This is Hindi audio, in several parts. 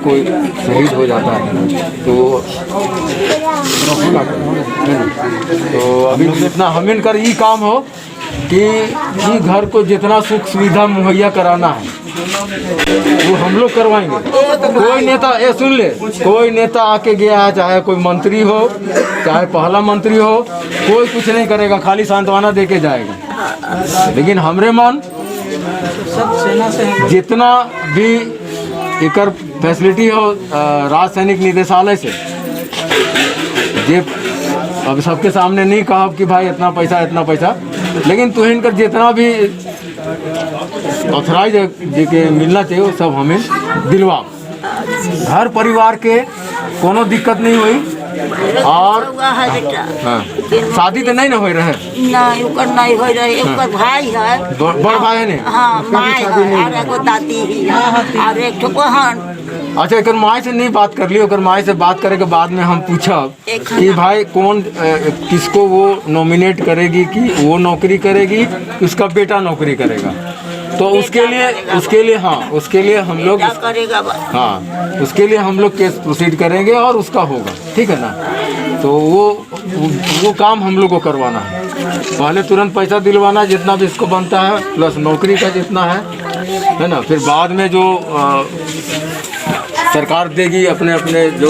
कोई शहीद हो जाता है तो अभी जितना हमें कर ये काम हो कि ये घर को जितना सुख सुविधा मुहैया कराना है वो हम लोग करवाएंगे। कोई नेता ये सुन ले, कोई नेता आके गया है, चाहे कोई मंत्री हो चाहे पहला मंत्री हो, कोई कुछ नहीं करेगा, खाली सांत्वना दे के जाएगा। लेकिन हमरे मन जितना भी एकर फैसिलिटी हो राज सैनिक निदेशालय से, जे अब सबके सामने नहीं कहा कि भाई इतना पैसा, लेकिन तो इनकर जितना भी ऑथराइज के मिलना चाहिए वो सब हमें दिलवा। घर परिवार के कोनो दिक्कत नहीं हुई और शादी तो नहीं ना हो रहे, नहीं हो रहे। भाई है, बड़ भाई है ने, हाँ माई है और एगो दादी है और एक ठो बहन। अच्छा, एक माई से नहीं बात कर ली, और माई से बात करे के बाद में हम पूछब कि भाई कौन किसको वो नॉमिनेट करेगी, कि वो नौकरी करेगी कि उसका बेटा नौकरी करेगा। तो उसके लिए हम लोग उसके लिए हम लोग केस प्रोसीड करेंगे और उसका होगा, ठीक है ना। तो वो काम हम लोग को करवाना है। पहले तुरंत पैसा दिलवाना जितना भी इसको बनता है, प्लस नौकरी का जितना है ना। फिर बाद में जो सरकार देगी अपने अपने जो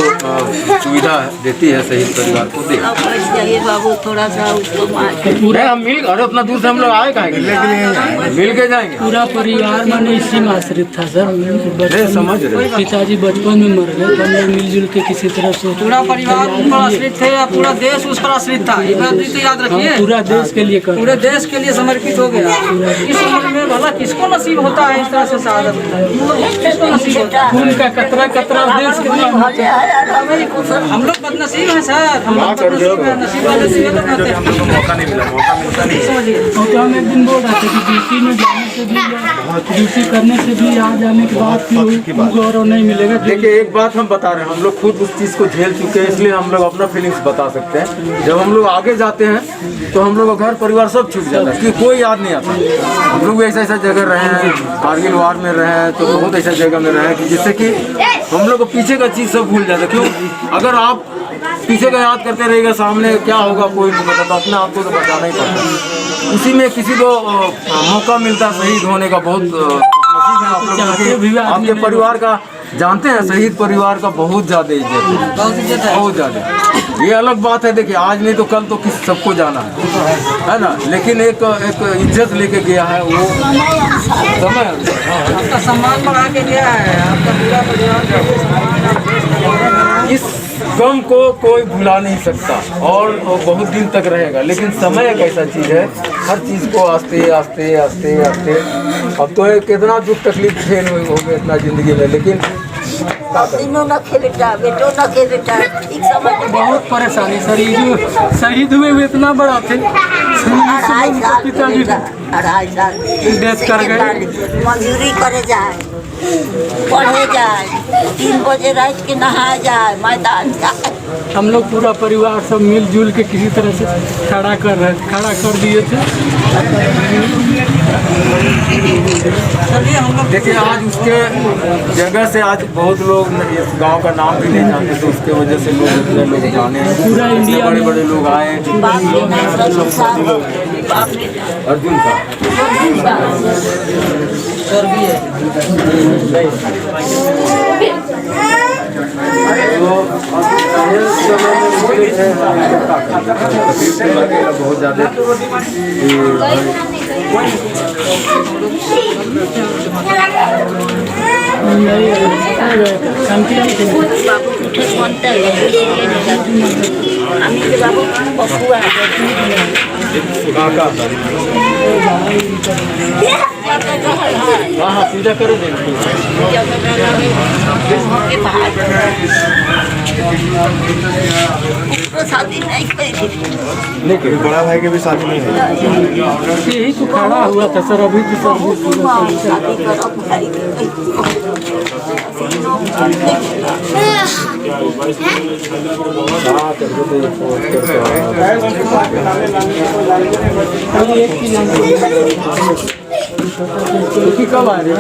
सुविधा देती है शहीद परिवार को देगी। बाबू थोड़ा सा उसको पूरा हम मिल, अरे उतना दूर से हम लोग आए कहेंगे, मिल के जाएंगे। पूरा परिवार मैंने इसी में आश्रित था सर। समझ रहे, पिताजी बचपन में मर गए तो हम लोग मिलजुल के किसी तरह से पूरा परिवार उन पर आश्रित थे, पूरा देश उस पर आश्रित था। ये बात तो याद रखिए, पूरा देश के लिए पूरे देश के लिए समर्पित हो गया। इस उम्र में भला किसको नसीब होता है इस तरह से शहादत, किसको नसीब होता है? खून का कतरा देश के लिए। हम लोग बदनसीब हैं सर, हम लोग बदनसीब हैं, नसीब वाले से लोग होते हैं। हमको मौका नहीं मिला, समझिए। तो हम एक दिन बोल रहे थे कि ड्यूटी में जाने से भी, ड्यूटी करने से भी आ जाने के बाद फिर गौरव नहीं मिलेगा। देखिए एक बात हम बता रहे हैं, हम लोग खुद उस चीज़ को झेल चुके हैं, इसलिए हम लोग अपना फीलिंग्स बता सकते हैं। जब हम लोग आगे जाते हैं तो हम लोग का घर परिवार सब छूट जाता है, क्योंकि कोई याद नहीं आता। हम लोग भी ऐसा जगह रहे हैं, कारगिल वार में रहे हैं, तो बहुत ऐसा जगह में रहे हैं कि जिससे कि हम लोग को पीछे का चीज़ सब भूल जाता है। क्यों? अगर आप पीछे का याद करते रहेगा, सामने क्या होगा कोई नहीं पता, तो अपने आप को तो बचाना ही पड़ता। उसी में किसी को मौका मिलता शहीद होने का, बहुत नसीब है आप लोग। आपके परिवार का जानते हैं, शहीद परिवार का बहुत ज़्यादा इज्जत है, बहुत ज़्यादा। ये अलग बात है, देखिए आज नहीं तो कल तो किस सबको जाना है ना, लेकिन एक इज्जत लेके गया है वो समय, आपका सम्मान बढ़ा के गया है, आपका पूरा परिवार। इस गम को कोई भुला नहीं सकता और बहुत दिन तक रहेगा। लेकिन समय एक ऐसा चीज़ है, हर चीज़ को आस्ते आस्ते आस्ते आस्ते, अब तो कितना दुख तकलीफ झेल हो गए इतना ज़िंदगी में, लेकिन बहुत परेशानी सर। ये जो शहीद हुए वो इतना बड़ा थे, पिताजी 2.5 साल डेथ कर गए। मजदूरी करे जाए, पढ़े जाए, 3 बजे रात के नहाए जाए, मैदान जाए। हम लोग पूरा परिवार सब मिलजुल के किसी तरह से खड़ा कर दिए थे। देखिए आज उसके जगह से आज बहुत लोग इस गांव का नाम भी नहीं जानते, तो उसके वजह से लोग इतने लोग जाने, पूरा इंडिया बड़े बड़े लोग आए। अर्जुन का बहुत ज़्यादा हाँ पूजा करो शादी नहीं करी, लेकिन बड़ा भाई के भी शादी नहीं है। यही तो खड़ा हुआ था सर, अभी तो सर शादी करो भाई। क्योंकि कब आ रहे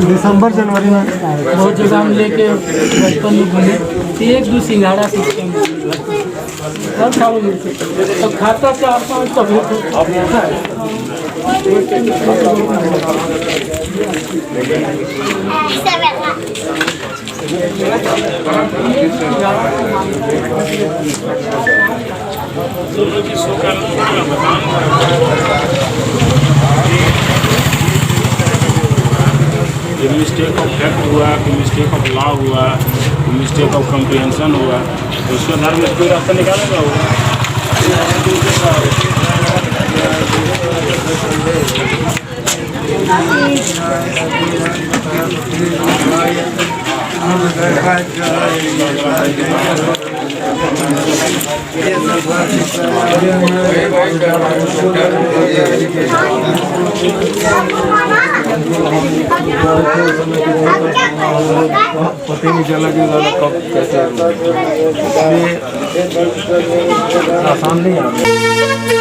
दिसंबर जनवरी में बहुत जगह हम लेके बचपन में घूमे, एक दो सिंघाड़ा सिस्टम सब खाओ मिलते, तो खाता 4-5 तब मिस्टेक ऑफ फैक्ट हुआ, कि मिस्टेक ऑफ लॉ हुआ, मिस्टेक ऑफ कॉम्प्रिहेंशन हुआ, तो उसको धर्म में कोई रास्ता निकालेगा होगा। पता नहीं चला कि कब कैसे आसान नहीं है।